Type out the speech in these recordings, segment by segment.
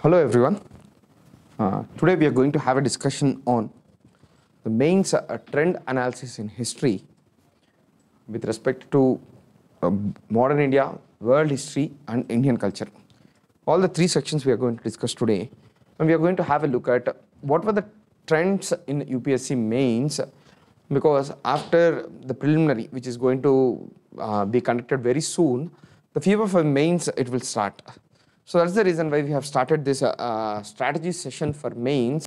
Hello everyone. Today we are going to have a discussion on the main trend analysis in history with respect to modern India, world history and Indian culture. All the three sections we are going to discuss today, and we are going to have a look at what were the trends in UPSC mains, because after the preliminary, which is going to be conducted very soon, the fever for mains it will start. So that's the reason why we have started this strategy session for mains.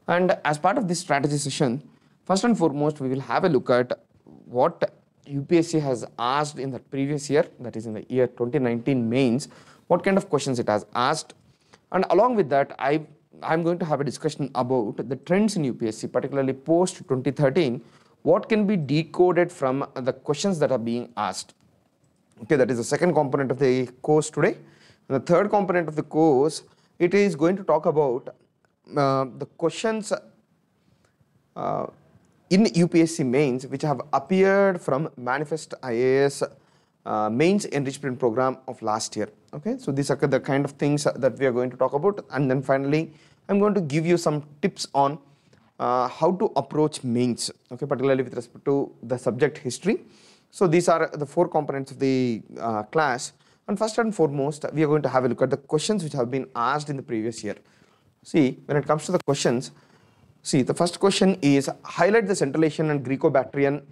And as part of this strategy session, first and foremost, we will have a look at what UPSC has asked in the previous year, that is in the year 2019 mains, what kind of questions it has asked. And along with that, I'm going to have a discussion about the trends in UPSC, particularly post 2013, what can be decoded from the questions that are being asked. Okay, that is the second component of the course today. And the third component of the course, it is going to talk about the questions in UPSC mains which have appeared from Manifest IAS mains enrichment program of last year. Okay, so these are the kind of things that we are going to talk about, and then finally I'm going to give you some tips on how to approach mains, okay, particularly with respect to the subject history. So these are the four components of the class. And first and foremost, we are going to have a look at the questions which have been asked in the previous year. See, when it comes to the questions, see, the first question is highlight the Central Asian and Greco-Bactrian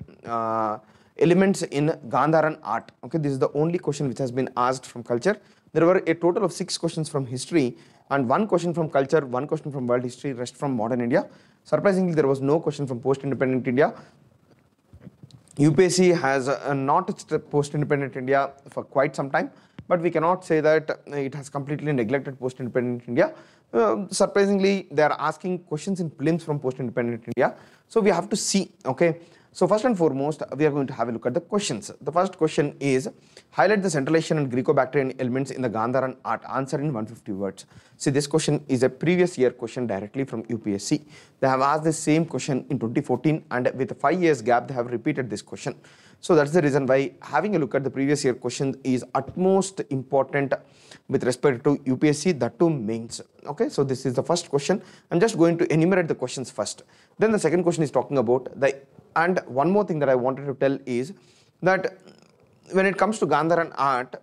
elements in Gandharan art. Okay, this is the only question which has been asked from culture. There were a total of 6 questions from history and 1 question from culture, 1 question from world history, rest from modern India. Surprisingly, there was no question from post-independent India. UPSC has not touched post-independent India for quite some time, but we cannot say that it has completely neglected post-independent India. Surprisingly, they are asking questions in prelims from post-independent India. So we have to see, okay. So first and foremost, we are going to have a look at the questions. The first question is, highlight the Central Asian and Greco-Bactrian elements in the Gandharan art. Answer in 150 words. See, this question is a previous year question directly from UPSC. They have asked the same question in 2014, and with a 5 years gap, they have repeated this question. So that's the reason why having a look at the previous year question is utmost important with respect to UPSC, that too mains. Okay, so this is the first question. I'm just going to enumerate the questions first. Then the second question is talking about and one more thing that I wanted to tell is that when it comes to Gandharan art,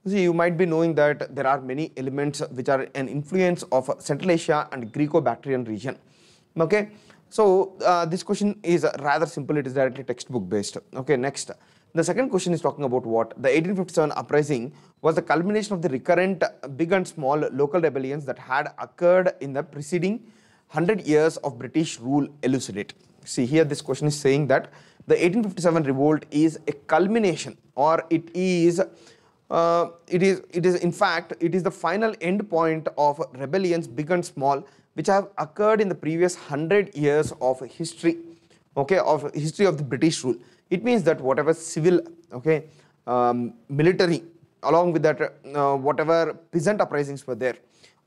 see, you might be knowing that there are many elements which are an influence of Central Asia and Greco-Bactrian region. Okay, so this question is rather simple. It is directly textbook based. Okay, next. The second question is talking about what? The 1857 uprising was the culmination of the recurrent big and small local rebellions that had occurred in the preceding 100 years of British rule. Elucidate. See, here this question is saying that the 1857 revolt is a culmination, or it is in fact, it is the final end point of rebellions, big and small, which have occurred in the previous 100 years of history, okay, of history of the British rule. It means that whatever civil, okay, military, along with that, whatever peasant uprisings were there,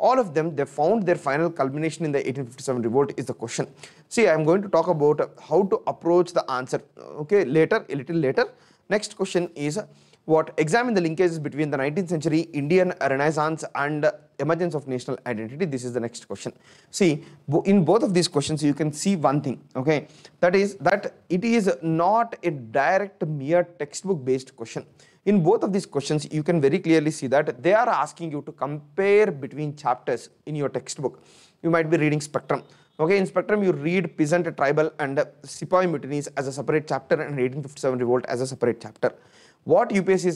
all of them, they found their final culmination in the 1857 revolt is the question. See, I am going to talk about how to approach the answer, okay, later, a little later. Next question is what? Examine the linkages between the 19th century Indian Renaissance and emergence of national identity. This is the next question. See, in both of these questions, you can see one thing, okay, that is that it is not a direct mere textbook based question. In both of these questions, you can very clearly see that they are asking you to compare between chapters in your textbook. You might be reading Spectrum. Okay, in Spectrum, you read peasant, tribal and sepoy mutinies as a separate chapter and 1857 revolt as a separate chapter. What UPSC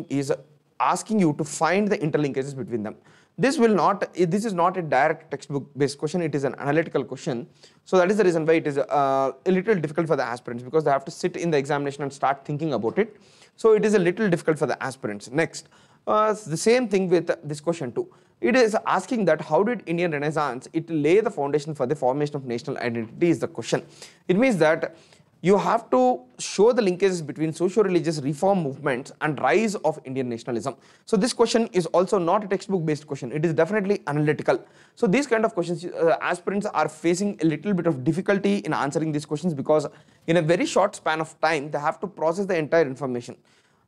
is asking you to find the interlinkages between them. This is not a direct textbook based question, it is an analytical question. So that is the reason why it is a little difficult for the aspirants, because they have to sit in the examination and start thinking about it. So it is a little difficult for the aspirants. Next, the same thing with this question too. It is asking that how did Indian Renaissance, it lay the foundation for the formation of national identity is the question. It means that you have to show the linkages between socio-religious reform movements and rise of Indian nationalism. So this question is also not a textbook based question, it is definitely analytical. So these kind of questions, aspirants are facing a little bit of difficulty in answering these questions, because in a very short span of time, they have to process the entire information.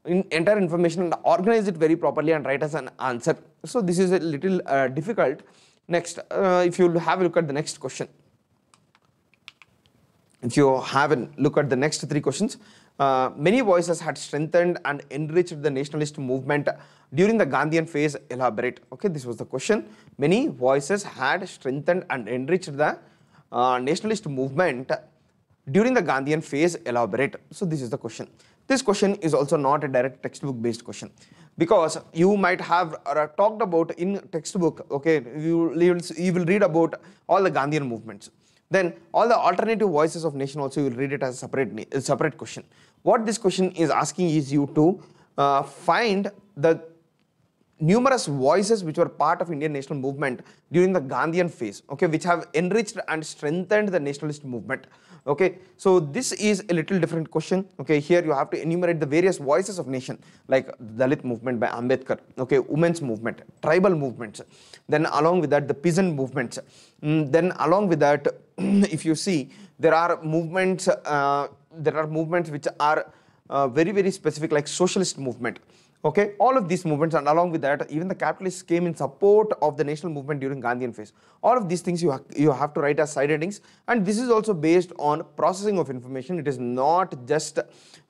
entire information and organize it very properly and write as an answer. So this is a little difficult. Next, if you have a look at the next question, if you have a look at the next three questions, many voices had strengthened and enriched the nationalist movement during the Gandhian phase. Elaborate. Okay, this was the question. Many voices had strengthened and enriched the nationalist movement during the Gandhian phase. Elaborate. So this is the question. This question is also not a direct textbook based question, because you might have talked about in textbook, okay, you will read about all the Gandhian movements. Then all the alternative voices of nation also you will read it as a separate question. What this question is asking is you to find the numerous voices which were part of Indian national movement during the Gandhian phase, okay, which have enriched and strengthened the nationalist movement. Okay, so this is a little different question. Okay, here you have to enumerate the various voices of nation, like Dalit movement by Ambedkar, okay, women's movement, tribal movements, then along with that the peasant movements, then along with that if you see there are movements which are very specific, like socialist movement. Okay, all of these movements, and along with that even the capitalists came in support of the national movement during Gandhian phase. All of these things you have to write as side headings, and this is also based on processing of information. It is not just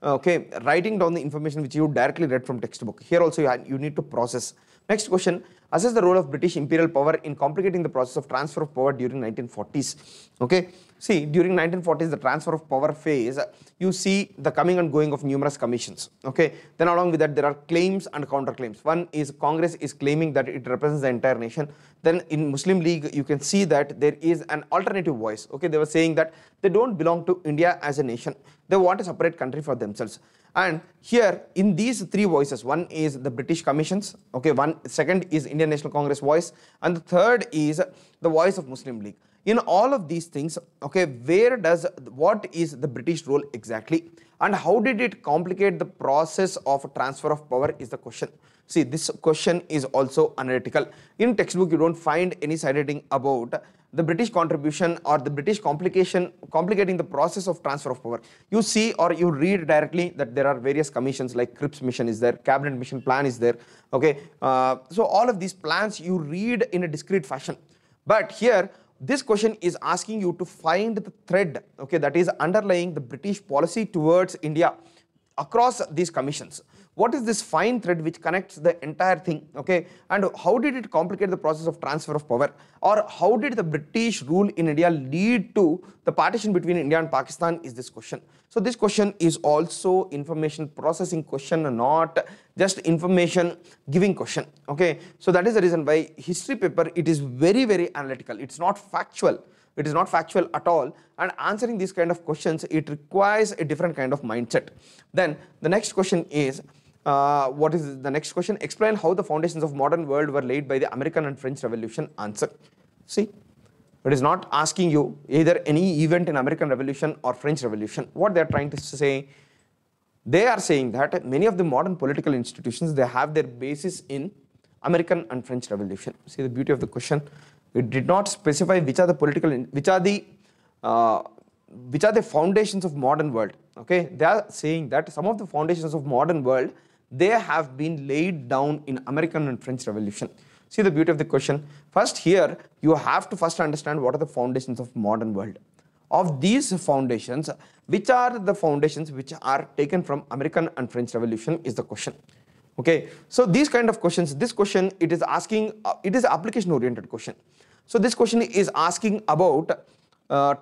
okay, writing down the information which you directly read from textbook. Here also you need to process. Next question, assess the role of British imperial power in complicating the process of transfer of power during 1940s. Okay, see, during 1940s, the transfer of power phase, you see the coming and going of numerous commissions. Okay, then along with that there are claims and counterclaims. One is Congress is claiming that it represents the entire nation. Then in Muslim League you can see that there is an alternative voice. Okay, they were saying that they don't belong to India as a nation, they want a separate country for themselves. And here in these three voices, one is the British commissions, okay, second is Indian National Congress voice, and the third is the voice of Muslim League. In all of these things, okay, what is the British role exactly, and how did it complicate the process of transfer of power is the question. See, this question is also analytical. In textbook you don't find any side heading about the British contribution or the British complicating the process of transfer of power. You see or you read directly that there are various commissions, like Cripps mission is there, cabinet mission plan is there. Okay, so all of these plans you read in a discrete fashion, but here this question is asking you to find the thread, okay, that is underlying the British policy towards India across these commissions. What is this fine thread which connects the entire thing, okay, and how did it complicate the process of transfer of power, or how did the British rule in India lead to the partition between India and Pakistan is this question. So this question is also information processing question, not just information giving question. Okay, so that is the reason why history paper, it is very analytical. It's not factual. It is not factual at all, and answering these kind of questions, it requires a different kind of mindset. Then the next question is, what is the next question? Explain how the foundations of modern world were laid by the American and French Revolution. Answer. See, it is not asking you either any event in American Revolution or French Revolution. What they are trying to say, they are saying that many of the modern political institutions, they have their basis in American and French Revolution. See the beauty of the question. It did not specify which are the foundations of modern world. Okay, they are saying that some of the foundations of modern world, they have been laid down in American and French Revolution. See the beauty of the question. First, here you have to first understand what are the foundations of modern world. Of these foundations, which are the foundations which are taken from American and French Revolution is the question. Okay, so these kind of questions, this question, it is asking, it is application oriented question. So this question is asking about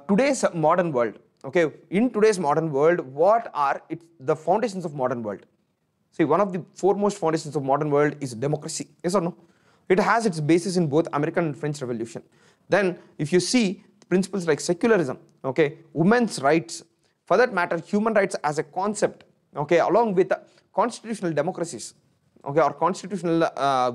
today's modern world. Okay, in today's modern world, what are the foundations of modern world? See, one of the foremost foundations of modern world is democracy. Yes or no? It has its basis in both American and French Revolution. Then if you see principles like secularism, okay, women's rights, for that matter human rights as a concept, okay, along with constitutional democracies, okay, or constitutional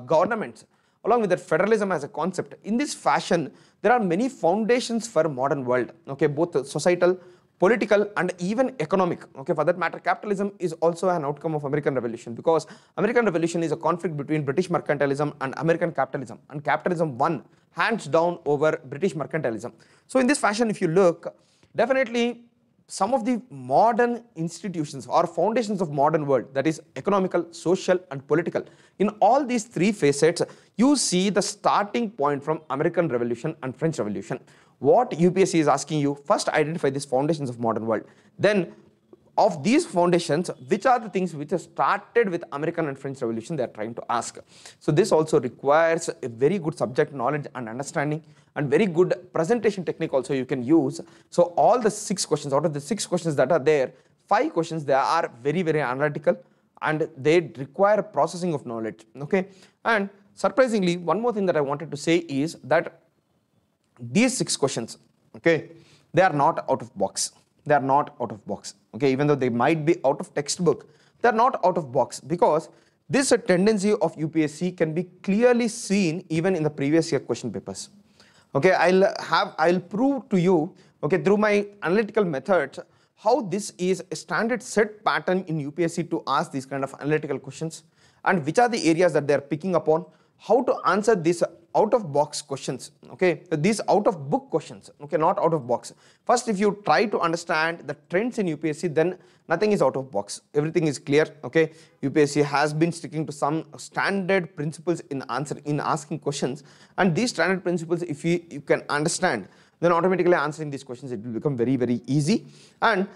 governments, along with that federalism as a concept. In this fashion, there are many foundations for modern world, okay, both societal, political, and even economic. Okay, for that matter, capitalism is also an outcome of American Revolution, because American Revolution is a conflict between British mercantilism and American capitalism, and capitalism won hands down over British mercantilism. So in this fashion, if you look, definitely some of the modern institutions or foundations of modern world, that is economical, social and political. In all these three facets, you see the starting point from American Revolution and French Revolution. What UPSC is asking you, first identify these foundations of modern world. Then of these foundations, which are the things which have started with American and French Revolution, they are trying to ask. So this also requires a very good subject knowledge and understanding, and very good presentation technique also you can use. So all the 6 questions, out of the 6 questions that are there, 5 questions, they are very, very analytical and they require processing of knowledge. Okay, and surprisingly, one more thing that I wanted to say is that these 6 questions, okay, they are not out of box. They are not out of box. Okay, even though they might be out of textbook, they are not out of box, because this tendency of UPSC can be clearly seen even in the previous year question papers. Okay, I'll prove to you, okay, through my analytical methods, how this is a standard set pattern in UPSC to ask these kind of analytical questions, and which are the areas that they are picking upon, how to answer these out of box questions, okay, these out of book questions, okay, not out of box. First, if you try to understand the trends in UPSC, then nothing is out of box, everything is clear. Okay, UPSC has been sticking to some standard principles in asking questions, and these standard principles, if you can understand, then automatically answering these questions, it will become very, very easy. And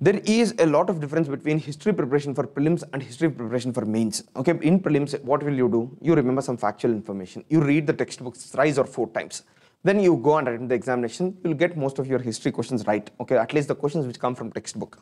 there is a lot of difference between history preparation for prelims and history preparation for mains. Okay, in prelims, what will you do? You remember some factual information. You read the textbooks thrice or 4 times. Then you go and attend the examination. You'll get most of your history questions right. Okay, at least the questions which come from textbook.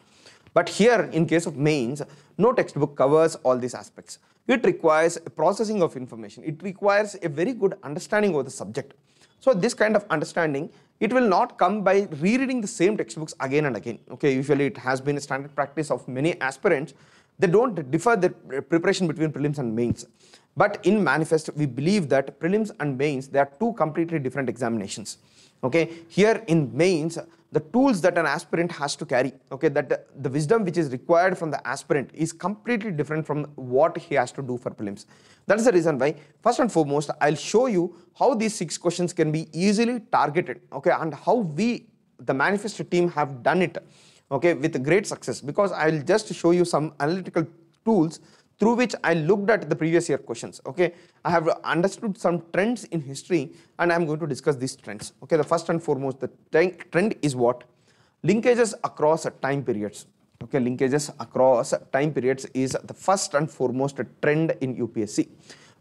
But here, in case of mains, no textbook covers all these aspects. It requires a processing of information. It requires a very good understanding of the subject. So this kind of understanding, it will not come by rereading the same textbooks again and again. Okay, usually it has been a standard practice of many aspirants. They don't differ the preparation between prelims and mains. But in Manifest, we believe that prelims and mains, they are 2 completely different examinations. Okay, here in mains, the tools that an aspirant has to carry, okay, that the wisdom which is required from the aspirant is completely different from what he has to do for prelims. That is the reason why, first and foremost, I'll show you how these 6 questions can be easily targeted, okay, and how we, the Manifest team, have done it, okay, with great success, because I'll just show you some analytical tools through which I looked at the previous year questions. Okay, I have understood some trends in history, and I'm going to discuss these trends. Okay, the first and foremost, the trend is what? Linkages across time periods. Okay, linkages across time periods is the first and foremost trend in UPSC.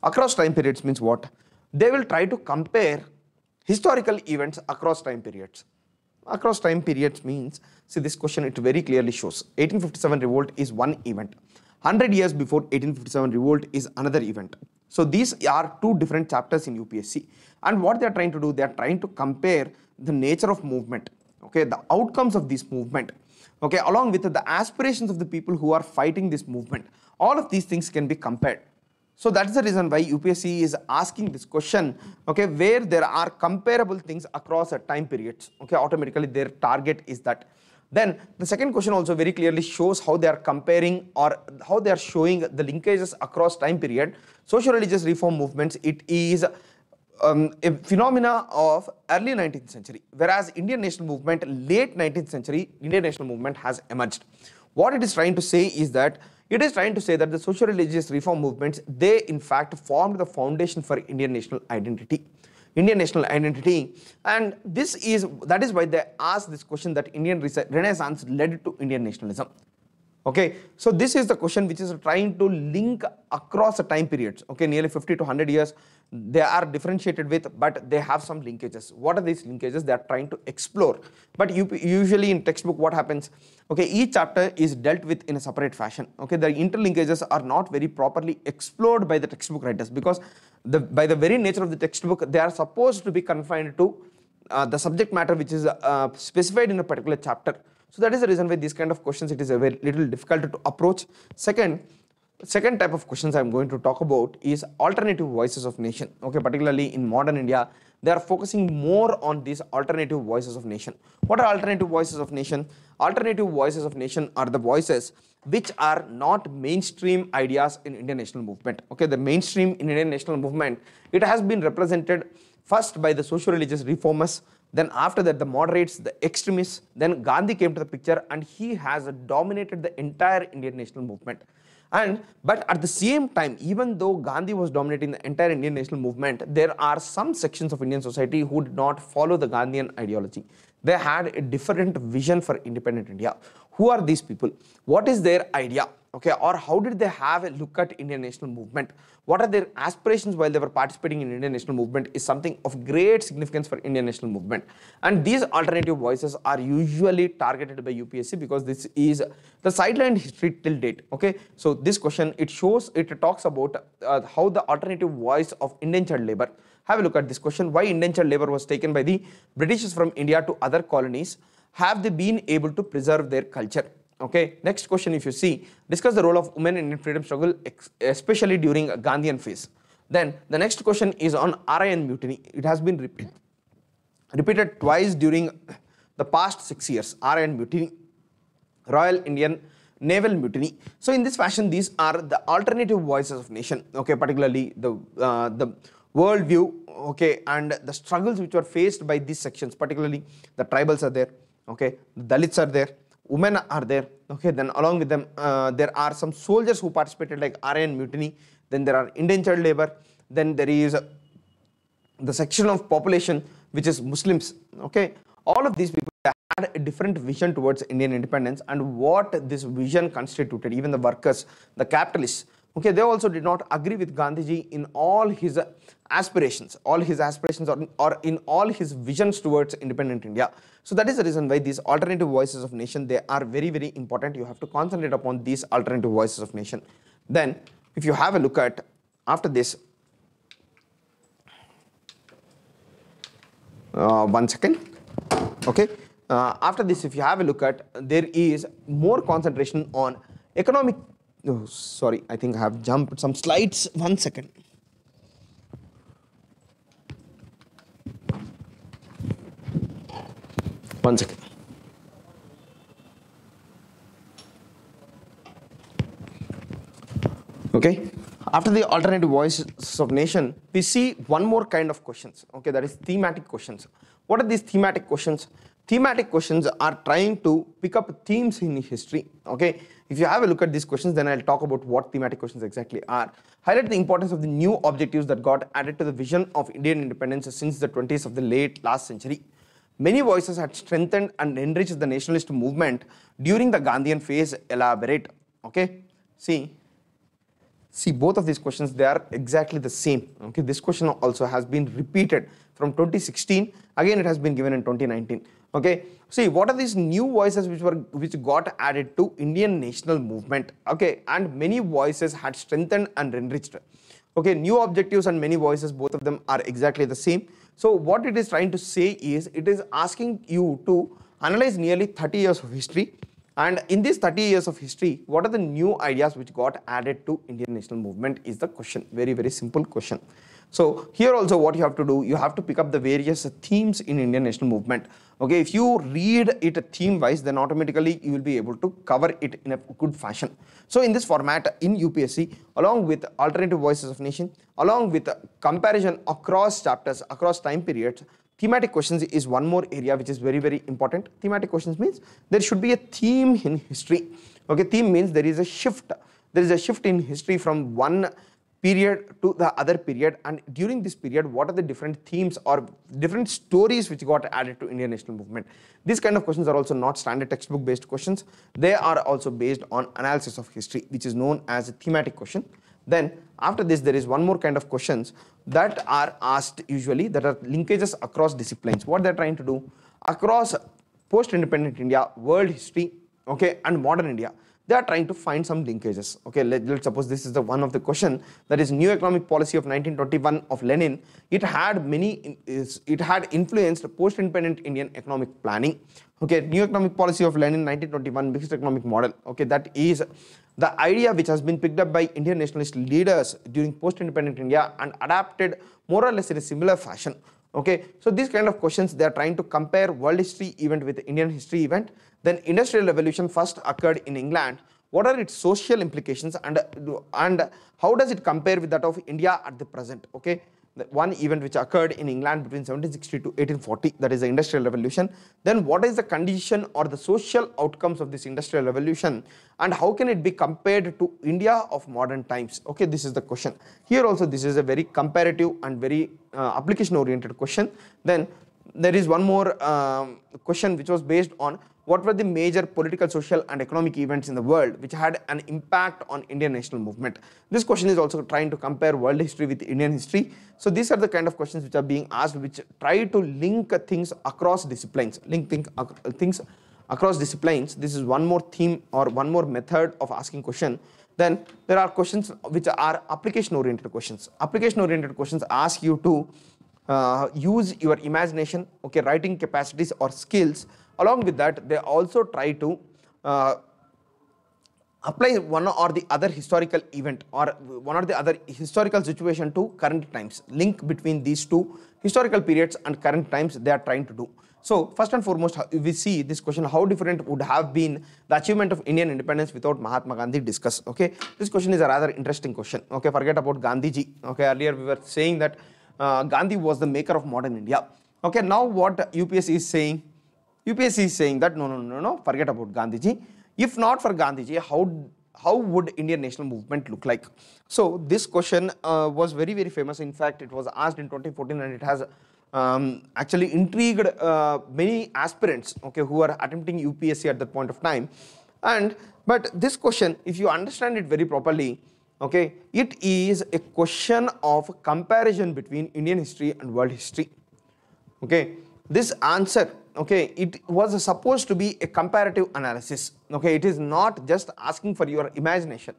Across time periods means what? They will try to compare historical events across time periods. Across time periods means, see this question, it very clearly shows 1857 revolt is one event. 100 years before 1857 revolt is another event. So these are 2 different chapters in UPSC, and what they are trying to do, they are trying to compare the nature of movement, okay, the outcomes of this movement, okay, along with the aspirations of the people who are fighting this movement. All of these things can be compared. So that's the reason why UPSC is asking this question, okay, where there are comparable things across time periods. Okay, automatically their target is that. Then the second question also very clearly shows how they are comparing, or how they are showing the linkages across time period. Social religious reform movements, it is a phenomena of early 19th century, whereas Indian national movement, late 19th century, Indian national movement has emerged. What it is trying to say is that, it is trying to say that the social religious reform movements, they in fact formed the foundation for Indian national identity. Indian national identity, and that is why they asked this question, that Indian Renaissance led to Indian nationalism. Okay, so this is the question which is trying to link across the time periods. Okay, nearly 50 to 100 years they are differentiated with, but they have some linkages. What are these linkages? They are trying to explore. But usually in textbook, what happens? Okay, each chapter is dealt with in a separate fashion. Okay, the interlinkages are not very properly explored by the textbook writers, because by the very nature of the textbook, they are supposed to be confined to the subject matter which is specified in a particular chapter. So that is the reason why these kind of questions, it is a very little difficult to approach. Second type of questions I'm going to talk about is alternative voices of nation. Okay, particularly in modern India, they are focusing more on these alternative voices of nation. What are alternative voices of nation? Alternative voices of nation are the voices which are not mainstream ideas in Indian national movement. Okay, the mainstream in Indian national movement, it has been represented first by the social religious reformers, Then after that, the moderates, the extremists, then Gandhi came to the picture, and he has dominated the entire Indian national movement. But at the same time, even though Gandhi was dominating the entire Indian national movement, there are some sections of Indian society who did not follow the Gandhian ideology. They had a different vision for independent India. Who are these people? What is their idea? Okay, or how did they have a look at Indian national movement? What are their aspirations while they were participating in Indian national movement is something of great significance for Indian national movement. And these alternative voices are usually targeted by UPSC because this is the sidelined history till date. Okay, so this question, it talks about how the alternative voice of indentured labor. Have a look at this question. Why indentured labor was taken by the Britishers from India to other colonies? Have they been able to preserve their culture? Okay, next question, if you see, discuss the role of women in Indian freedom struggle, especially during a Gandhian phase. Then the next question is on RIN mutiny. It has been repeated twice during the past 6 years. RIN mutiny, Royal Indian Naval mutiny. So in this fashion, these are the alternative voices of nation. Okay, particularly the worldview. Okay, and the struggles which were faced by these sections, particularly the tribals are there. Okay, the Dalits are there. Women are there. Okay, then along with them, there are some soldiers who participated like RIN mutiny. Then there are indentured labor. Then there is the section of population which is Muslims. Okay, all of these people had a different vision towards Indian independence and what this vision constituted. Even the workers, the capitalists, okay, they also did not agree with Gandhiji in all his aspirations, or in all his visions towards independent India. So that is the reason why these alternative voices of nation, they are very, very important. You have to concentrate upon these alternative voices of nation. Then if you have a look at after this, one second, okay, after this, if you have a look at, there is more concentration on economic. Oh, sorry, I think I have jumped some slides. 1 second. One second. Okay. After the alternative voices of nation, we see one more kind of questions. Okay, that is thematic questions. What are these thematic questions? Thematic questions are trying to pick up themes in history. Okay, if you have a look at these questions, then I'll talk about what thematic questions exactly are. Highlight the importance of the new objectives that got added to the vision of Indian independence since the 20s of the late last century. Many voices had strengthened and enriched the nationalist movement during the Gandhian phase. Elaborate. Okay, see both of these questions, they are exactly the same. Okay, this question also has been repeated from 2016. Again, it has been given in 2019. Okay, see what are these new voices which got added to Indian national movement. Okay, and many voices had strengthened and enriched. Okay, new objectives and many voices, both of them are exactly the same. So what it is trying to say is, it is asking you to analyze nearly 30 years of history. And in these 30 years of history, what are the new ideas which got added to Indian national movement is the question. Very, very simple question. So here also what you have to do, you have to pick up the various themes in Indian national movement. Okay, if you read it theme wise, then automatically you will be able to cover it in a good fashion. So in this format in UPSC, along with alternative voices of nation, along with comparison across chapters, across time periods, thematic questions is one more area which is very, very important. Thematic questions means there should be a theme in history. Okay, theme means there is a shift. There is a shift in history from one period to the other period, and during this period, what are the different themes or different stories which got added to Indian national movement? These kind of questions are also not standard textbook based questions. They are also based on analysis of history, which is known as a thematic question. Then after this, there is one more kind of questions that are asked usually, that are linkages across disciplines. What they're trying to do across post-independent India, world history, okay, and modern India, they are trying to find some linkages. Okay, let's suppose this is the one of the question, that is new economic policy of 1921 of Lenin. It had influenced post-independent Indian economic planning. Okay, new economic policy of Lenin 1921 mixed economic model. Okay, that is the idea which has been picked up by Indian nationalist leaders during post-independent India and adapted more or less in a similar fashion. Okay, so these kind of questions, they are trying to compare world history event with Indian history event. Then industrial revolution first occurred in England. What are its social implications and how does it compare with that of India at the present? Okay, one event which occurred in England between 1760 to 1840, that is the Industrial Revolution. Then what is the condition or the social outcomes of this Industrial Revolution, and how can it be compared to India of modern times? Okay, this is the question. Here also this is a very comparative and very application oriented question. Then there is one more question which was based on what were the major political, social and economic events in the world which had an impact on Indian national movement. This question is also trying to compare world history with Indian history. So these are the kind of questions which are being asked, which try to link things across disciplines, things across disciplines. This is one more theme or one more method of asking question. Then there are questions which are application oriented questions. Application oriented questions ask you to use your imagination, okay, writing capacities or skills. Along with that, they also try to apply one or the other historical event or one or the other historical situation to current times. Link between these two historical periods and current times they are trying to do. So first and foremost, we see this question: how different would have been the achievement of Indian independence without Mahatma Gandhi? Discuss. Okay, this question is a rather interesting question. Okay, forget about Gandhiji. Okay, earlier we were saying that Gandhi was the maker of modern India. Okay, now what UPSC is saying? UPSC is saying that no, forget about Gandhiji. If not for Gandhiji, how would Indian national movement look like? So this question was very, very famous. In fact, it was asked in 2014 and it has actually intrigued many aspirants, okay, who are attempting UPSC at that point of time. But this question, if you understand it very properly, okay, it is a question of comparison between Indian history and world history. Okay, this answer, okay, it was supposed to be a comparative analysis. Okay, it is not just asking for your imagination,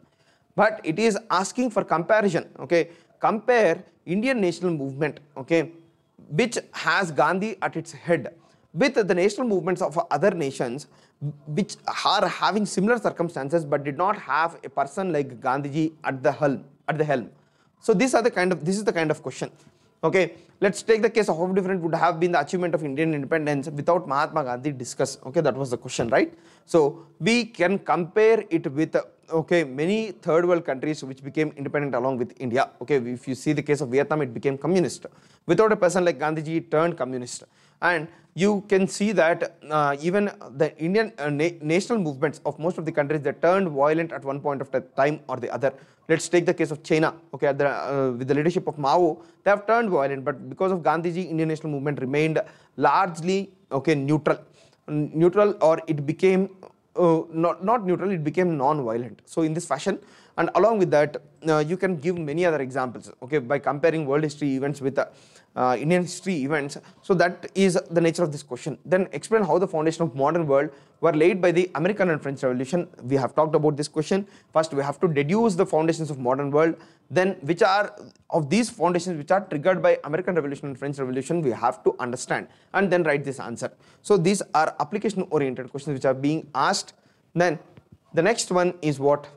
but it is asking for comparison. Okay, compare Indian national movement, okay, which has Gandhi at its head, with the national movements of other nations which are having similar circumstances but did not have a person like Gandhiji at the helm. So this is the kind of question. Okay, let's take the case of how different would have been the achievement of Indian independence without Mahatma Gandhi. Discuss. Okay, that was the question, right? So we can compare it with many third world countries which became independent along with India. Okay, if you see the case of Vietnam, it became communist. Without a person like Gandhiji, it turned communist. And you can see that even the Indian national movements of most of the countries, they turned violent at one point of time or the other. Let's take the case of China. Okay, with the leadership of Mao, they have turned violent, but because of Gandhiji, Indian national movement remained largely neutral, or it became not neutral, it became non-violent. So in this fashion, and along with that, you can give many other examples, okay, by comparing world history events with Indian history events. So that is the nature of this question. Then explain how the foundation of modern world were laid by the American and French Revolution. We have talked about this question. First, we have to deduce the foundations of modern world. Then, which are of these foundations which are triggered by American Revolution and French Revolution, we have to understand and then write this answer. So these are application-oriented questions which are being asked. Then the next one is what?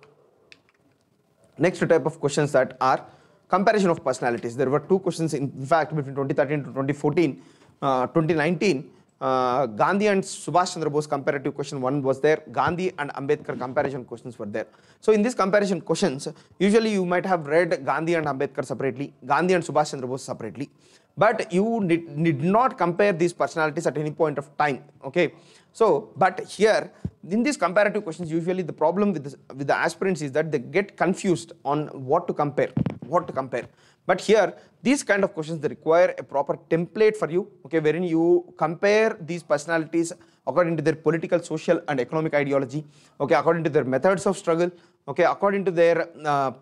Next type of questions that are comparison of personalities. There were two questions in fact between 2013 to 2014, 2019. Gandhi and Subhash Chandra Bose comparative question one was there. Gandhi and Ambedkar comparison questions were there. So in these comparison questions, usually you might have read Gandhi and Ambedkar separately, Gandhi and Subhash Chandra Bose separately, but you need not compare these personalities at any point of time. Okay, so but here in these comparative questions, usually the problem with the aspirants is that they get confused on what to compare. But here, these kind of questions, they require a proper template for you, okay, wherein you compare these personalities according to their political, social and economic ideology, okay, according to their methods of struggle, okay, according to their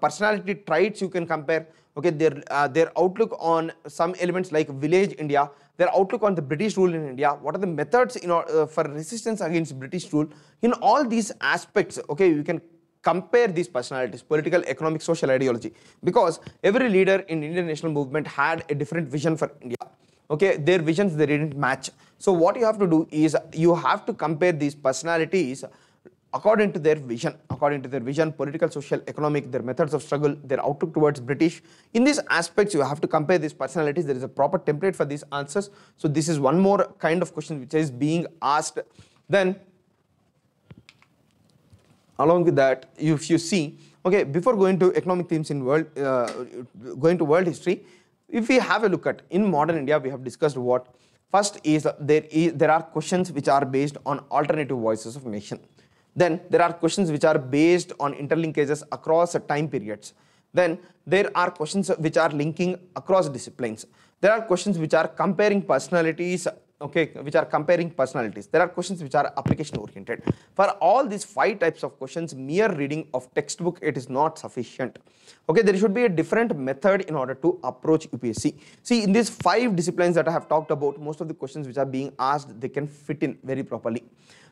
personality traits you can compare, okay, their outlook on some elements like village India, their outlook on the British rule in India, what are the methods for resistance against British rule. In all these aspects, okay, you can compare these personalities, political, economic, social ideology, because every leader in Indian national movement had a different vision for India. Okay, their visions, they didn't match. So what you have to do is you have to compare these personalities according to their vision, political, social, economic, their methods of struggle, their outlook towards British. In these aspects, you have to compare these personalities. There is a proper template for these answers. So this is one more kind of question which is being asked. Then along with that, if you see, okay, before going to economic themes in world, going to world history, If we have a look at in modern India, we have discussed what first is there are questions which are based on alternative voices of nation. Then there are questions which are based on interlinkages across time periods. Then there are questions which are linking across disciplines. There are questions which are comparing personalities, okay, which are comparing personalities. There are questions which are application oriented. For all these 5 types of questions, mere reading of textbook, it is not sufficient. Okay, there should be a different method in order to approach UPSC. See, in these 5 disciplines that I have talked about, most of the questions which are being asked, they can fit in very properly.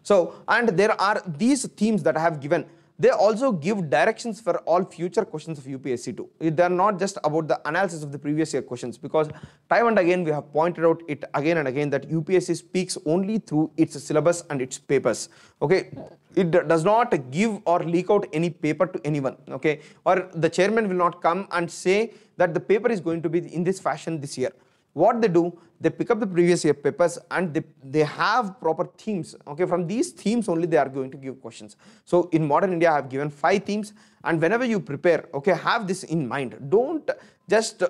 So, and there are these themes that I have given. They also give directions for all future questions of UPSC too. They are not just about the analysis of the previous year questions, because time and again we have pointed out it again and again that UPSC speaks only through its syllabus and its papers. Okay, it does not give or leak out any paper to anyone. Okay, or the chairman will not come and say that the paper is going to be in this fashion this year. What they do, they pick up the previous year papers and they have proper themes. Okay, from these themes only they are going to give questions. So in modern India, I have given 5 themes, and whenever you prepare, okay, have this in mind. Don't just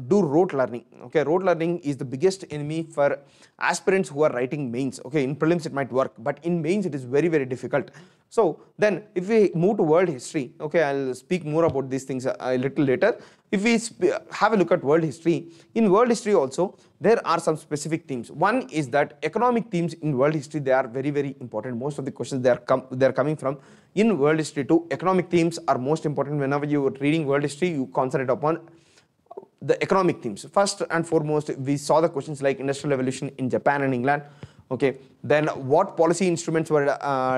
do rote learning. Okay, rote learning is the biggest enemy for aspirants who are writing mains. Okay, in prelims it might work, but in mains it is very, very difficult. So then if we move to world history, okay, I'll speak more about these things a little later. If we have a look at world history, in world history also, there are some specific themes. One is that economic themes in world history, they are very, very important. Most of the questions they are coming from in world history too. Economic themes are most important. Whenever you are reading world history, you concentrate upon the economic themes. First and foremost, we saw the questions like industrial revolution in Japan and England. Okay, then what policy instruments were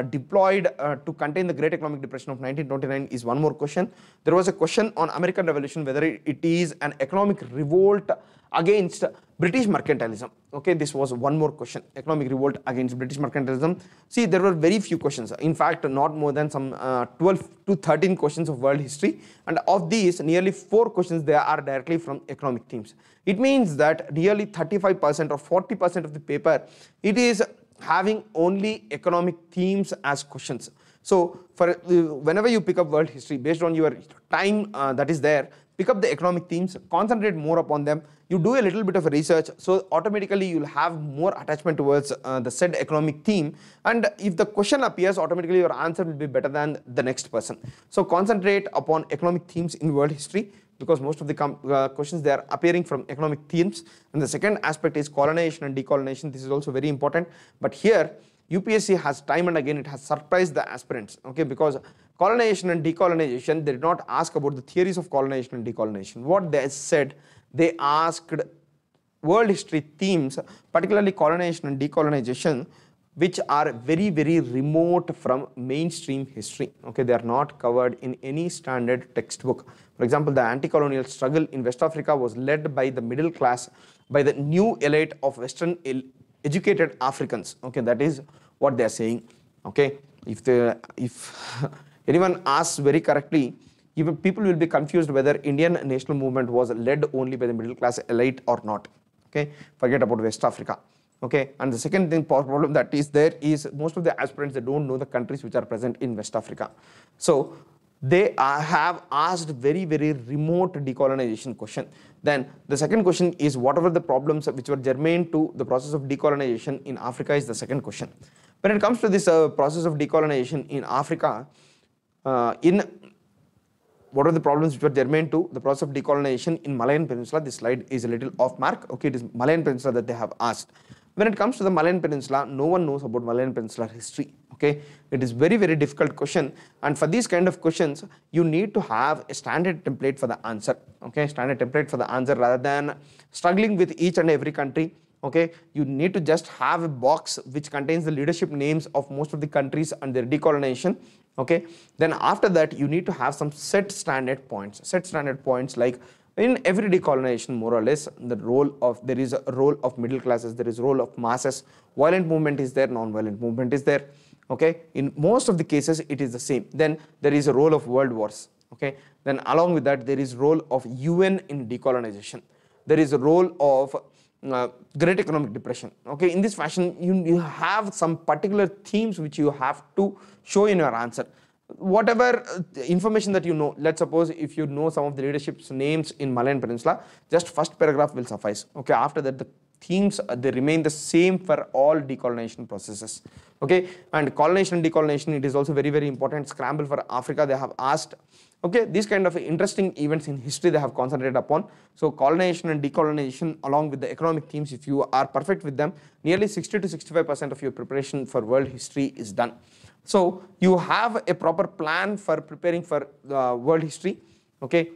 deployed to contain the Great Economic Depression of 1929 is one more question. There was a question on American Revolution, whether it is an economic revolt against British mercantilism. Okay, this was one more question, economic revolt against British mercantilism. See, there were very few questions. In fact, not more than some 12 to 13 questions of world history. And of these, nearly 4 questions, they are directly from economic themes. It means that nearly 35% or 40% of the paper, it is having only economic themes as questions. So for whenever you pick up world history, based on your time that is there, pick up the economic themes, concentrate more upon them. You do a little bit of research, so automatically you'll have more attachment towards the said economic theme. And if the question appears, automatically your answer will be better than the next person. So concentrate upon economic themes in world history, because most of the questions, they are appearing from economic themes. And the second aspect is colonization and decolonization. This is also very important. But here, UPSC has time and again, it has surprised the aspirants, okay, because colonization and decolonization, they did not ask about the theories of colonization and decolonization. What they said, they asked world history themes, particularly colonization and decolonization, which are very, very remote from mainstream history. Okay, they are not covered in any standard textbook. For example, the anti-colonial struggle in West Africa was led by the middle class, by the new elite of Western educated Africans. Okay, that is what they are saying. Okay, if anyone asks very correctly, even people will be confused whether Indian national movement was led only by the middle class elite or not. Okay, forget about West Africa. Okay, and the second thing problem that is there is most of the aspirants, they don't know the countries which are present in West Africa. So they have asked very, very remote decolonization question. Then the second question is whatever the problems which were germane to the process of decolonization in Africa is the second question. When it comes to this process of decolonization in Africa, what are the problems which were germane to the process of decolonization in Malayan Peninsula? This slide is a little off mark. Okay, it is Malayan Peninsula that they have asked. When it comes to the Malayan Peninsula, no one knows about Malayan Peninsula history. Okay, it is very, very difficult question, and for these kind of questions, you need to have a standard template for the answer. Okay, standard template for the answer rather than struggling with each and every country. Okay, you need to just have a box which contains the leadership names of most of the countries and their decolonization. Okay, then after that, you need to have some set standard points like in every decolonization, more or less, there is a role of middle classes, there is a role of masses, violent movement is there, non-violent movement is there. Okay, in most of the cases it is the same. Then there is a role of world wars. Okay, then along with that, there is role of UN in decolonization, there is a role of Great Economic Depression. Okay, in this fashion, you have some particular themes which you have to show in your answer. whatever information that you know, let's suppose if you know some of the leadership's names in Malayan Peninsula, just first paragraph will suffice. Okay, after that the themes they remain the same for all decolonization processes. Okay, and colonization and decolonization, it is also very, very important. Scramble for Africa, they have asked. Okay, these kind of interesting events in history they have concentrated upon. So colonization and decolonization along with the economic themes, if you are perfect with them, nearly 60 to 65% of your preparation for world history is done. So you have a proper plan for preparing for world history. Okay,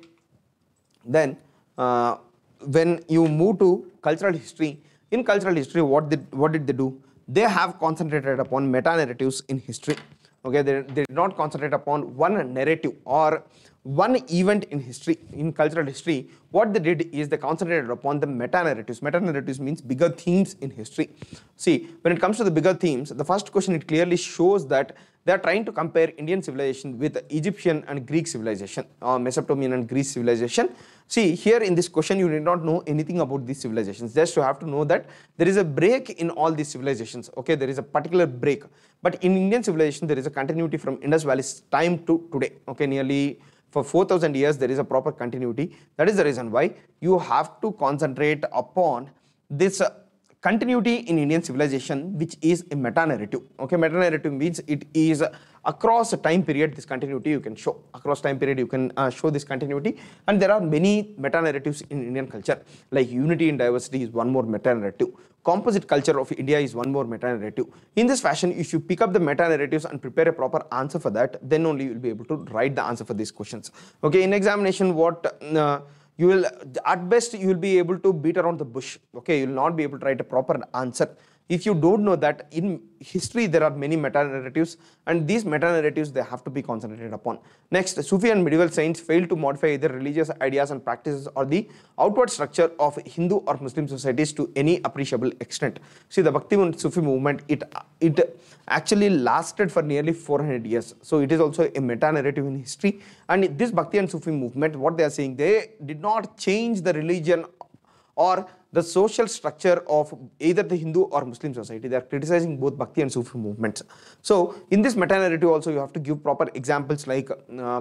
then when you move to cultural history, in cultural history what did they do? They have concentrated upon meta narratives in history. Okay, they did not concentrate upon one narrative or one event in history. In cultural history, what they did is they concentrated upon the meta narratives. Meta narratives means bigger themes in history. See, when it comes to the bigger themes, the first question, it clearly shows that they are trying to compare Indian civilization with Egyptian and Greek civilization, or Mesopotamian and Greece civilization. See, here in this question, you need not know anything about these civilizations. Just you have to know that there is a break in all these civilizations. Okay, there is a particular break. But in Indian civilization, there is a continuity from Indus Valley's time to today. Okay, nearly for 4,000 years, there is a proper continuity. That is the reason why you have to concentrate upon this continuity in Indian civilization, which is a meta-narrative. Okay, meta-narrative means it is across a time period, this continuity you can show. Across time period, you can show this continuity. And there are many meta-narratives in Indian culture, like unity in diversity is one more meta-narrative. Composite culture of India is one more meta-narrative. In this fashion, if you pick up the meta-narratives and prepare a proper answer for that, then only you will be able to write the answer for these questions. Okay, in examination, what you will, at best, you will be able to beat around the bush. Okay, you will not be able to write a proper answer. If you don't know that in history there are many meta-narratives, and these meta-narratives they have to be concentrated upon. Next, Sufi and medieval saints failed to modify either religious ideas and practices or the outward structure of Hindu or Muslim societies to any appreciable extent. See, the Bhakti and Sufi movement, it actually lasted for nearly 400 years. So it is also a meta-narrative in history. And this Bhakti and Sufi movement, what they are saying, they did not change the religion or the social structure of either the Hindu or Muslim society. They are criticizing both Bhakti and Sufi movements. So in this meta-narrative also you have to give proper examples like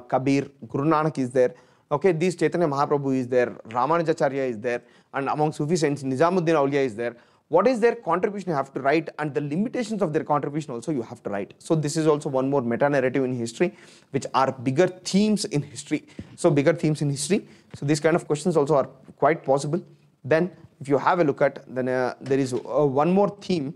Kabir, Guru Nanak is there. Okay, these Chaitanya Mahaprabhu is there, Ramanujacharya is there, and among Sufi saints Nizamuddin Auliya is there. What is their contribution you have to write, and the limitations of their contribution also you have to write. So this is also one more meta-narrative in history, which are bigger themes in history. So bigger themes in history. So these kind of questions also are quite possible. Then if you have a look at, then there is one more theme,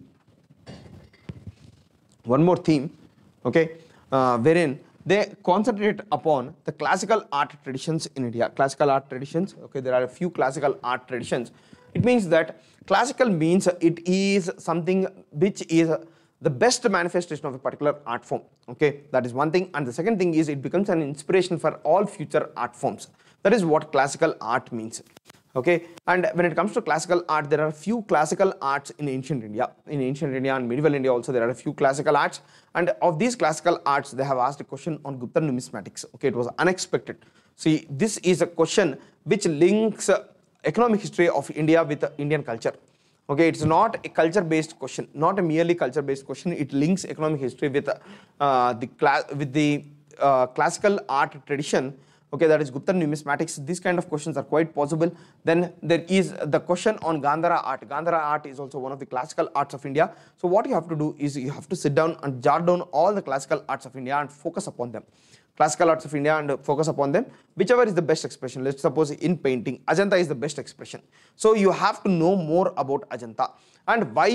okay, wherein they concentrate upon the classical art traditions in India. Classical art traditions, okay, there are a few classical art traditions. It means that classical means it is something which is the best manifestation of a particular art form. Okay, that is one thing. And the second thing is it becomes an inspiration for all future art forms. That is what classical art means. Okay, and when it comes to classical art, there are a few classical arts in ancient India. In ancient India and medieval India also there are a few classical arts, and of these classical arts they have asked a question on Gupta numismatics. Okay, it was unexpected. See, this is a question which links economic history of India with Indian culture. Okay, it's not a culture-based question, not a merely culture-based question. It links economic history with the classical art tradition. Okay, that is Gupta numismatics. These kind of questions are quite possible. Then there is the question on Gandhara art. Gandhara art is also one of the classical arts of India. So what you have to do is you have to sit down and jot down all the classical arts of India and focus upon them. Classical arts of India and focus upon them. Whichever is the best expression. Let's suppose in painting, Ajanta is the best expression. So you have to know more about Ajanta. And why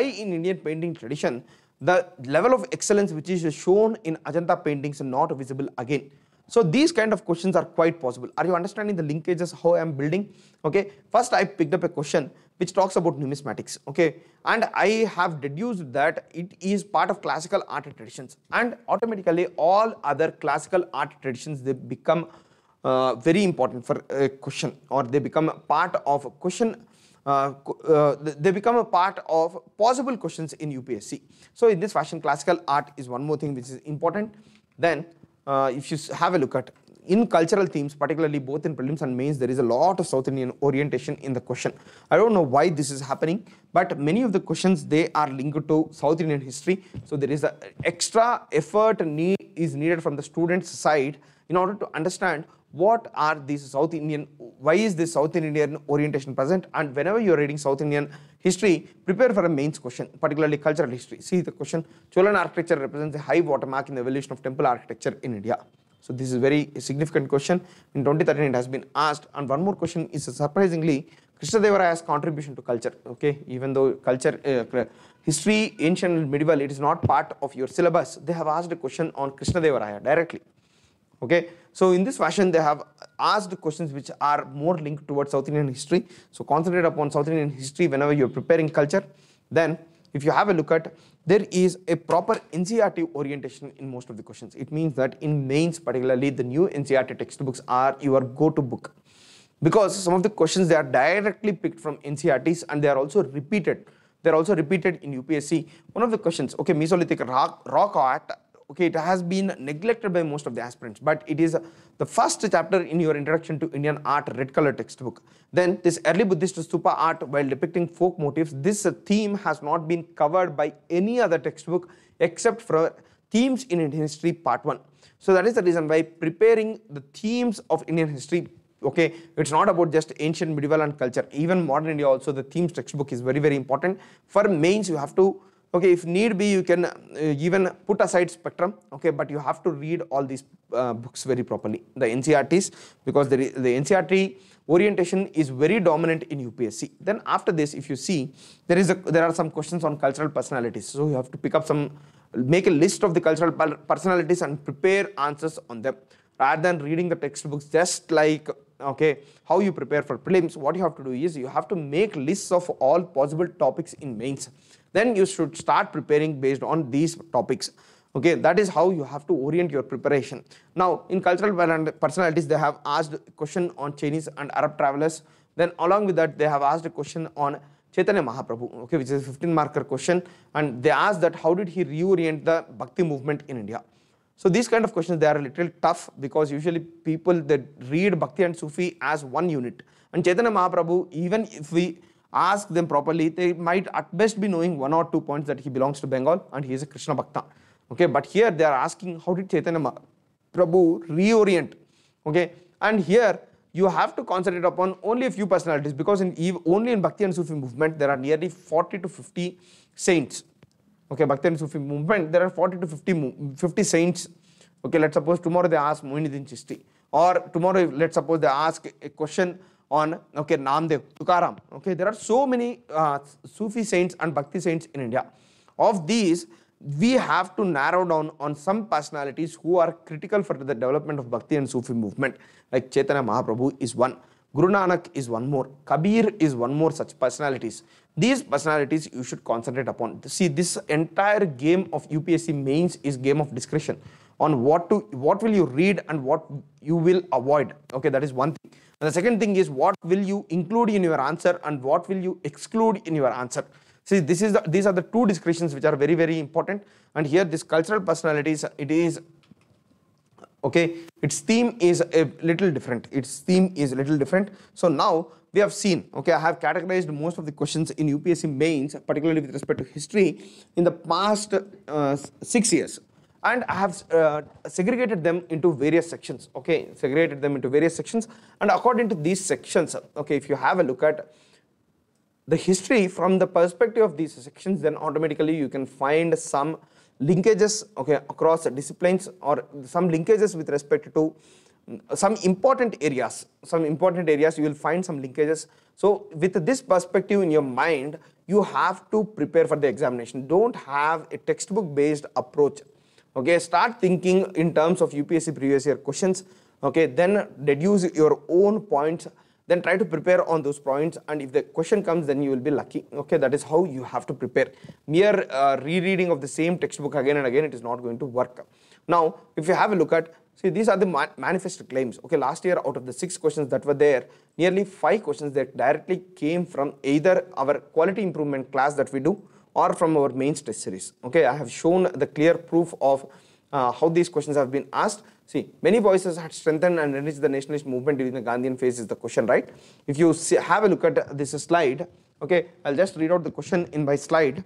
in Indian painting tradition, the level of excellence which is shown in Ajanta paintings is not visible again. So these kind of questions are quite possible. Are you understanding the linkages how I am building? Okay, first I picked up a question which talks about numismatics. Okay, and I have deduced that it is part of classical art traditions, and automatically all other classical art traditions, they become very important for a question, or they become a part of a question. They become a part of possible questions in UPSC. So in this fashion, classical art is one more thing which is important. Then if you have a look at in cultural themes, particularly both in prelims and mains, there is a lot of South Indian orientation in the question. I don't know why this is happening, but many of the questions, they are linked to South Indian history. So there is a extra effort is needed from the students' side in order to understand what are these South Indian, why is this South Indian orientation present, and whenever you are reading South Indian history, prepare for a mains question, particularly cultural history. See the question, Cholan architecture represents a high watermark in the evolution of temple architecture in India. So this is a very significant question. In 2013 it has been asked. And one more question is surprisingly Krishnadevaraya's contribution to culture. Okay, even though culture, history, ancient and medieval, it is not part of your syllabus, they have asked a question on Krishnadevaraya directly. Okay, so in this fashion they have asked questions which are more linked towards South Indian history. So concentrate upon South Indian history whenever you are preparing culture. Then if you have a look at, there is a proper NCERT orientation in most of the questions. It means that in mains particularly, the new NCERT textbooks are your go-to book, because some of the questions, they are directly picked from NCERTs and they are also repeated. They are also repeated in UPSC. One of the questions, okay, Mesolithic rock art, okay, it has been neglected by most of the aspirants, but it is the first chapter in your Introduction to Indian Art red color textbook. Then this early Buddhist stupa art while depicting folk motifs, this theme has not been covered by any other textbook except for themes in Indian history part 1. So that is the reason why preparing the themes of Indian history, okay, it's not about just ancient, medieval and culture, even modern India also, the themes textbook is very, very important. For mains you have to, okay, if need be, you can even put aside spectrum, okay, but you have to read all these books very properly, the NCERTs, because the NCERT orientation is very dominant in UPSC. Then after this, if you see, there are some questions on cultural personalities, so you have to pick up some, make a list of the cultural personalities and prepare answers on them, rather than reading the textbooks just like, okay, how you prepare for prelims. What you have to do is you have to make lists of all possible topics in mains. Then you should start preparing based on these topics. Okay, that is how you have to orient your preparation. Now, in cultural personalities, they have asked a question on Chinese and Arab travelers. Then along with that, they have asked a question on Chaitanya Mahaprabhu, okay, which is a 15-marker question. And they asked that how did he reorient the Bhakti movement in India? So these kind of questions, they are a little tough, because usually people that read Bhakti and Sufi as one unit. And Chaitanya Mahaprabhu, even if we ask them properly, they might at best be knowing 1 or 2 points that he belongs to Bengal and he is a Krishna Bhakta. Okay, but here they are asking how did Chaitanya Mahaprabhu reorient? Okay, and here you have to concentrate upon only a few personalities, because only in Bhakti and Sufi movement there are nearly 40 to 50 saints. Okay, Bhakti and Sufi movement, there are 40 to 50 saints. Okay, let's suppose tomorrow they ask Moinuddin Chishti, or tomorrow let's suppose they ask a question on, okay, Namdev, Tukaram. Okay, there are so many Sufi saints and Bhakti saints in India. Of these, we have to narrow down on some personalities who are critical for the development of Bhakti and Sufi movement. Like Chaitanya Mahaprabhu is one, Guru Nanak is one more, Kabir is one more such personalities. These personalities you should concentrate upon. See, this entire game of UPSC mains is game of discretion on what will you read and what you will avoid. Okay, that is one thing. And the second thing is what will you include in your answer and what will you exclude in your answer. See, these are the two discretions which are very, very important. And here this cultural personalities, it is, okay, its theme is a little different. So now we have seen, okay, I have categorized most of the questions in UPSC mains, particularly with respect to history, in the past 6 years. And I have segregated them into various sections, okay, and according to these sections, okay, if you have a look at the history from the perspective of these sections, then automatically you can find some linkages, okay, across disciplines, or some linkages with respect to some important areas, you will find some linkages. So with this perspective in your mind, you have to prepare for the examination. Don't have a textbook based approach. Okay, start thinking in terms of UPSC previous year questions, okay, then deduce your own points, then try to prepare on those points, and if the question comes, then you will be lucky. Okay, that is how you have to prepare. Mere rereading of the same textbook again and again, it is not going to work. Now, if you have a look at, see, these are the manifest claims. Okay, last year out of the 6 questions that were there, nearly 5 questions that directly came from either our quality improvement class that we do, or from our mains test series. Okay, I have shown the clear proof of how these questions have been asked. See, many voices had strengthened and enriched the nationalist movement during the Gandhian phase is the question, right? If you have a look at this slide, okay, I'll just read out the question in my slide.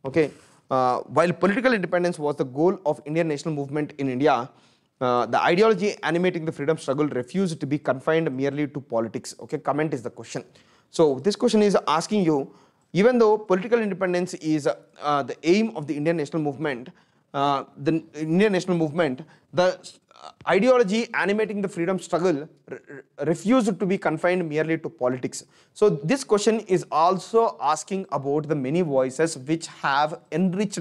Okay, while political independence was the goal of Indian national movement in India, the ideology animating the freedom struggle refused to be confined merely to politics. Okay, comment is the question. So this question is asking you, even though political independence is the aim of the Indian national movement, the ideology animating the freedom struggle refused to be confined merely to politics. So this question is also asking about the many voices which have enriched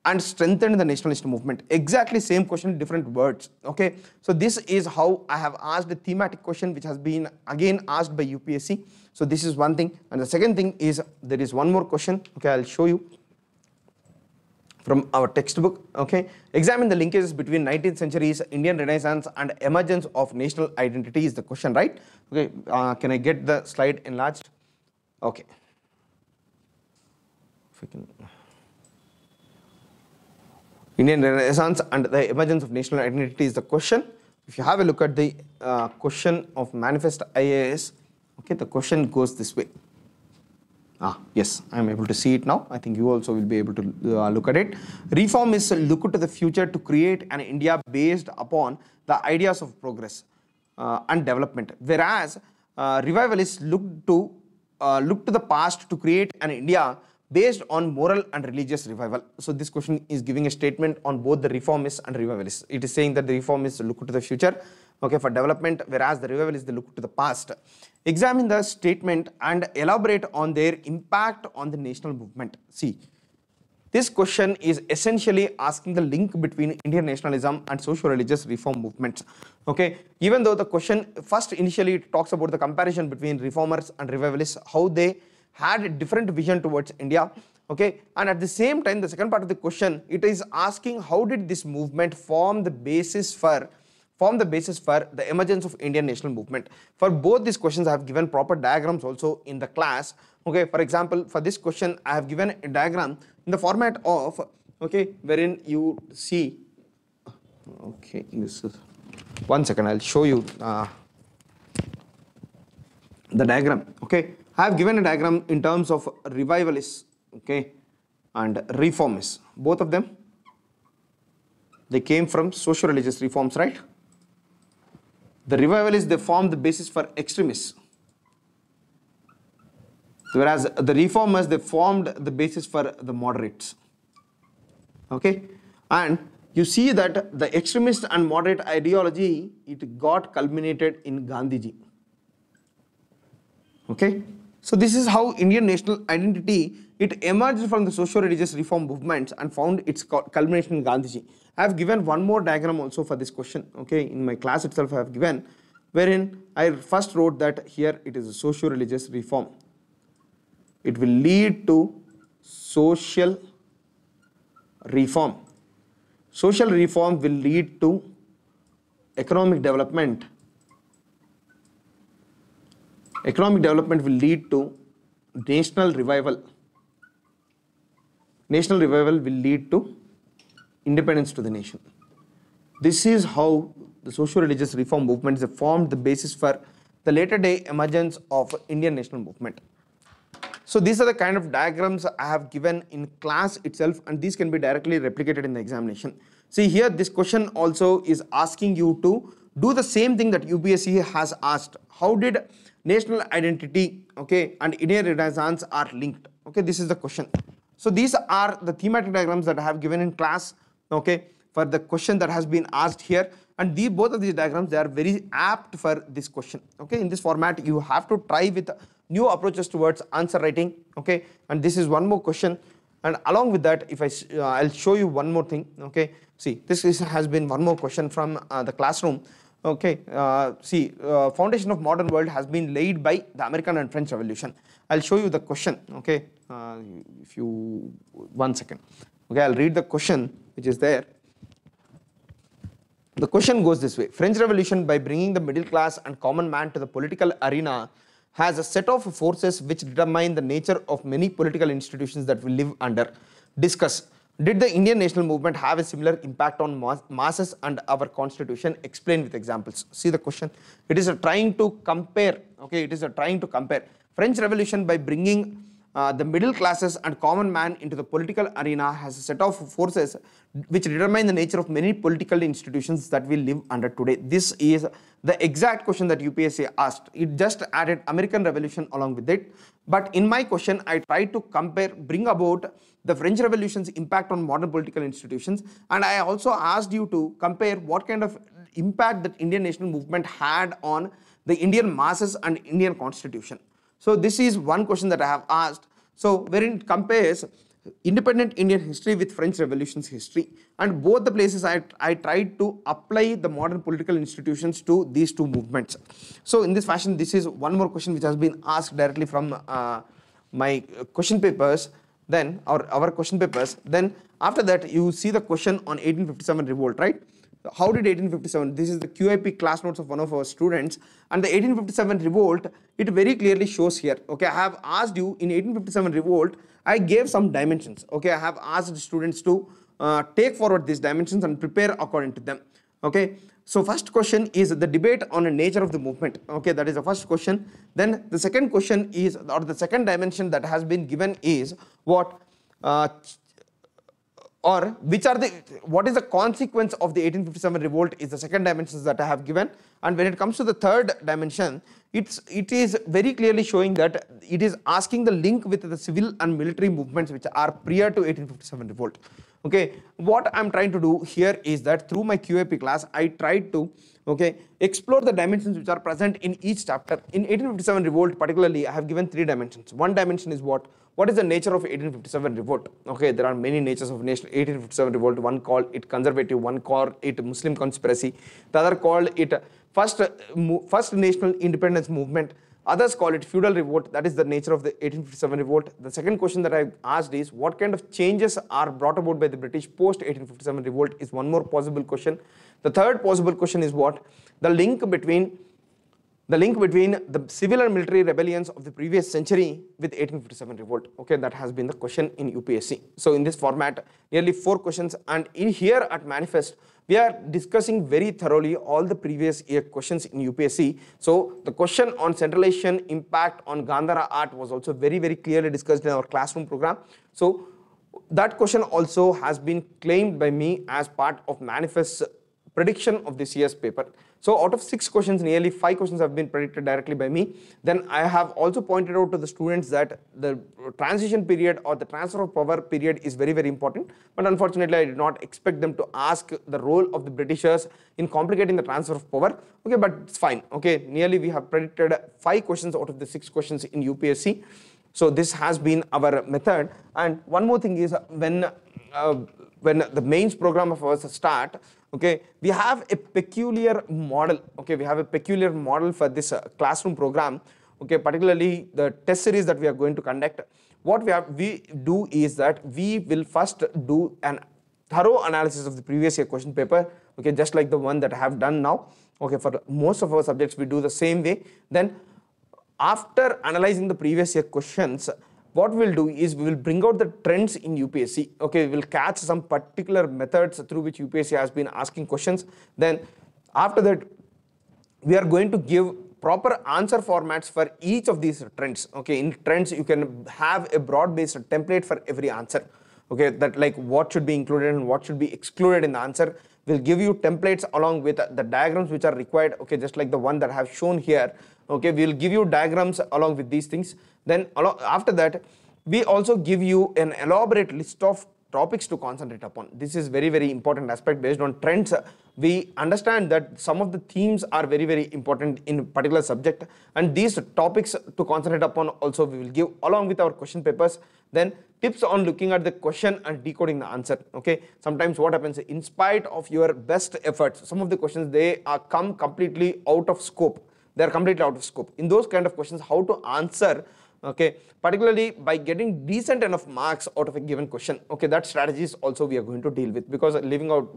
and strengthened the nationalist movement. Exactly same question, different words. Okay, so this is how I have asked a thematic question which has been again asked by UPSC. So this is one thing, and the second thing is there is one more question. Okay, I'll show you from our textbook. Okay, examine the linkages between 19th century's Indian Renaissance and emergence of national identity is the question, right? Okay, can I get the slide enlarged? Okay, if we can. Indian Renaissance and the emergence of national identity is the question. If you have a look at the question of Manifest IAS, okay, the question goes this way. Yes, I am able to see it now. I think you also will be able to look at it. Reform is look to the future to create an India based upon the ideas of progress and development, whereas revivalists look to the past to create an India based on moral and religious revival. So this question is giving a statement on both the reformists and revivalists. It is saying that the reformists look to the future, okay, for development, whereas the revivalists they look to the past. Examine the statement and elaborate on their impact on the national movement. See, this question is essentially asking the link between Indian nationalism and socio-religious reform movements. Okay, even though the question first initially talks about the comparison between reformers and revivalists, how they had a different vision towards India, okay, and at the same time the second part of the question, it is asking how did this movement form the basis for the emergence of Indian national movement. For both these questions I have given proper diagrams also in the class. Okay, for example, for this question I have given a diagram in the format of, okay, wherein you see, okay, this is, one second, I'll show you the diagram. Okay, I have given a diagram in terms of revivalists, okay, and reformists. Both of them, they came from socio-religious reforms, right? The revivalists, they formed the basis for extremists, whereas the reformers, they formed the basis for the moderates. Okay, and you see that the extremist and moderate ideology, it got culminated in Gandhiji. Okay, so this is how Indian national identity, it emerged from the socio-religious reform movements and found its culmination in Gandhiji. I have given one more diagram also for this question. Okay, in my class itself I have given, wherein I first wrote that here it is a socio-religious reform. It will lead to social reform. Social reform will lead to economic development. Economic development will lead to national revival. National revival will lead to independence to the nation. This is how the socio-religious reform movements have formed the basis for the later day emergence of Indian national movement. So these are the kind of diagrams I have given in class itself, and these can be directly replicated in the examination. See here, this question also is asking you to do the same thing that UPSC has asked. How did national identity, okay, and Indian Renaissance are linked? Okay, this is the question. So these are the thematic diagrams that I have given in class, okay, for the question that has been asked here, and both of these diagrams, they are very apt for this question. Okay, in this format you have to try with new approaches towards answer writing. Okay, and this is one more question, and along with that, if I'll show you one more thing. Okay, see, this has been one more question from the classroom. Okay, foundation of modern world has been laid by the American and French Revolution. I'll show you the question. Okay, if you, one second. Okay, I'll read the question which is there. The question goes this way: French Revolution, by bringing the middle class and common man to the political arena, has a set of forces which determine the nature of many political institutions that we live under. Discuss. Did the Indian national movement have a similar impact on masses and our constitution? Explain with examples. See the question. It is trying to compare. Okay, it is trying to compare French Revolution by bringing the middle classes and common man into the political arena has a set of forces which determine the nature of many political institutions that we live under today. This is the exact question that UPSC asked. It just added American Revolution along with it. But in my question, I tried to compare, bring about the French Revolution's impact on modern political institutions, and I also asked you to compare what kind of impact that Indian national movement had on the Indian masses and Indian constitution. So this is one question that I have asked. So wherein it compares independent Indian history with French Revolution's history, and both the places I tried to apply the modern political institutions to these two movements. So in this fashion, this is one more question which has been asked directly from my question papers, then or our question papers. Then after that, you see the question on 1857 revolt, right? How did 1857, this is the QIP class notes of one of our students, and the 1857 revolt, it very clearly shows here. Okay, I have asked you in 1857 revolt, I gave some dimensions. Okay, I have asked students to take forward these dimensions and prepare according to them. Okay, so first question is the debate on the nature of the movement. Okay, that is the first question. Then the second question is, or the second dimension that has been given is what? Or which are the, what is the consequence of the 1857 revolt is the second dimension that I have given. And when it comes to the third dimension, it is very clearly showing that it is asking the link with the civil and military movements which are prior to 1857 revolt. Okay, what I'm trying to do here is that through my QAP class, I tried to explore the dimensions which are present in each chapter. In 1857 revolt particularly, I have given three dimensions. One dimension is what is the nature of 1857 revolt? Okay, there are many natures of 1857 revolt. One called it conservative, one called it Muslim conspiracy, the other called it first national independence movement, others call it feudal revolt. That is the nature of the 1857 revolt. The second question that I asked is what kind of changes are brought about by the British post 1857 revolt is one more possible question. The third possible question is what? The link between the civil and military rebellions of the previous century with 1857 revolt. Okay, that has been the question in UPSC. So in this format, nearly 4 questions, and in here at Manifest, we are discussing very thoroughly all the previous year questions in UPSC. So the question on Central Asian impact on Gandhara art was also very, very clearly discussed in our classroom program. So that question also has been claimed by me as part of Manifest's prediction of this year's paper. So out of 6 questions, nearly 5 questions have been predicted directly by me. Then I have also pointed out to the students that the transition period or the transfer of power period is very, very important. But unfortunately, I did not expect them to ask the role of the Britishers in complicating the transfer of power. Okay, but it's fine. Okay, nearly we have predicted 5 questions out of the 6 questions in UPSC. So this has been our method. And one more thing is when the mains program of ours start, okay, we have a peculiar model. Okay, we have a peculiar model for this classroom program. Okay, particularly the test series that we are going to conduct. What we do is that we will first do an thorough analysis of the previous year question paper. Okay, just like the one that I have done now. Okay, for most of our subjects we do the same way. Then after analyzing the previous year questions, what we'll do is we will bring out the trends in UPSC. Okay, we will catch some particular methods through which UPSC has been asking questions. Then after that, we are going to give proper answer formats for each of these trends. Okay, in trends, you can have a broad-based template for every answer. Okay, that like what should be included and what should be excluded in the answer. We'll give you templates along with the diagrams which are required. Okay, just like the one that I have shown here. Okay, we'll give you diagrams along with these things. Then after that, we also give you an elaborate list of topics to concentrate upon. This is very, very important aspect. Based on trends, we understand that some of the themes are very, very important in a particular subject, and these topics to concentrate upon also we will give along with our question papers. Then tips on looking at the question and decoding the answer. Okay, sometimes what happens, in spite of your best efforts, some of the questions they are come completely out of scope. They are completely out of scope. In those kind of questions, how to answer, okay, particularly by getting decent enough marks out of a given question. Okay, that strategies also we are going to deal with, because leaving out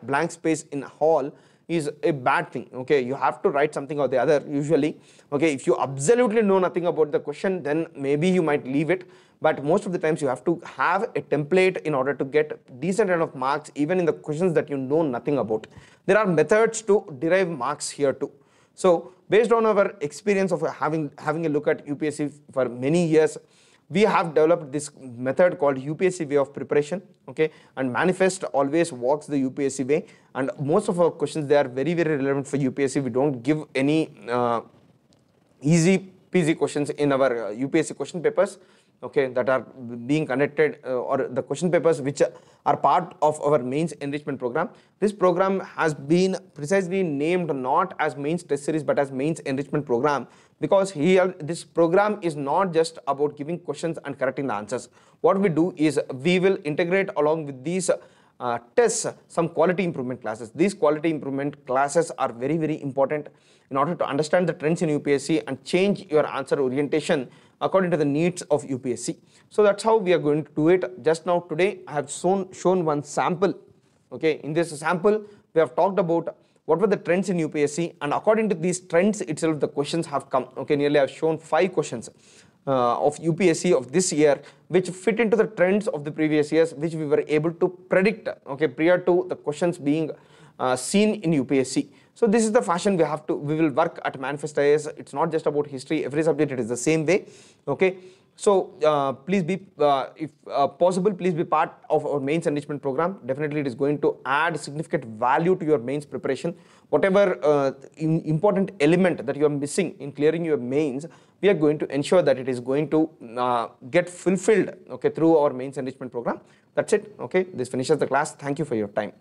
blank space in a hall is a bad thing. Okay, you have to write something or the other usually. Okay, if you absolutely know nothing about the question, then maybe you might leave it, but most of the times you have to have a template in order to get decent amount of marks even in the questions that you know nothing about. There are methods to derive marks here too. So based on our experience of having a look at UPSC for many years, we have developed this method called UPSC way of preparation. Okay, and manifest always walks the UPSC way, and most of our questions, they are very relevant for UPSC. We don't give any easy peasy questions in our UPSC question papers, okay, that are being conducted or the question papers which are part of our mains enrichment program. This program has been precisely named not as mains test series but as mains enrichment program, because here this program is not just about giving questions and correcting the answers. What we do is we will integrate along with these tests some quality improvement classes. These quality improvement classes are very important in order to understand the trends in UPSC and change your answer orientation according to the needs of UPSC. So that's how we are going to do it. Just now today I have shown one sample. Okay, in this sample we have talked about what were the trends in UPSC, and according to these trends itself the questions have come. Okay, nearly I have shown 5 questions of UPSC of this year which fit into the trends of the previous years, which we were able to predict, okay, prior to the questions being seen in UPSC. So this is the fashion we will work at Manifest IAS. It's not just about history, every subject it is the same way. Okay, so please be, if possible, please be part of our mains enrichment program. Definitely it is going to add significant value to your mains preparation. Whatever important element that you are missing in clearing your mains, we are going to ensure that it is going to get fulfilled, okay, through our mains enrichment program. That's it. Okay, this finishes the class. Thank you for your time.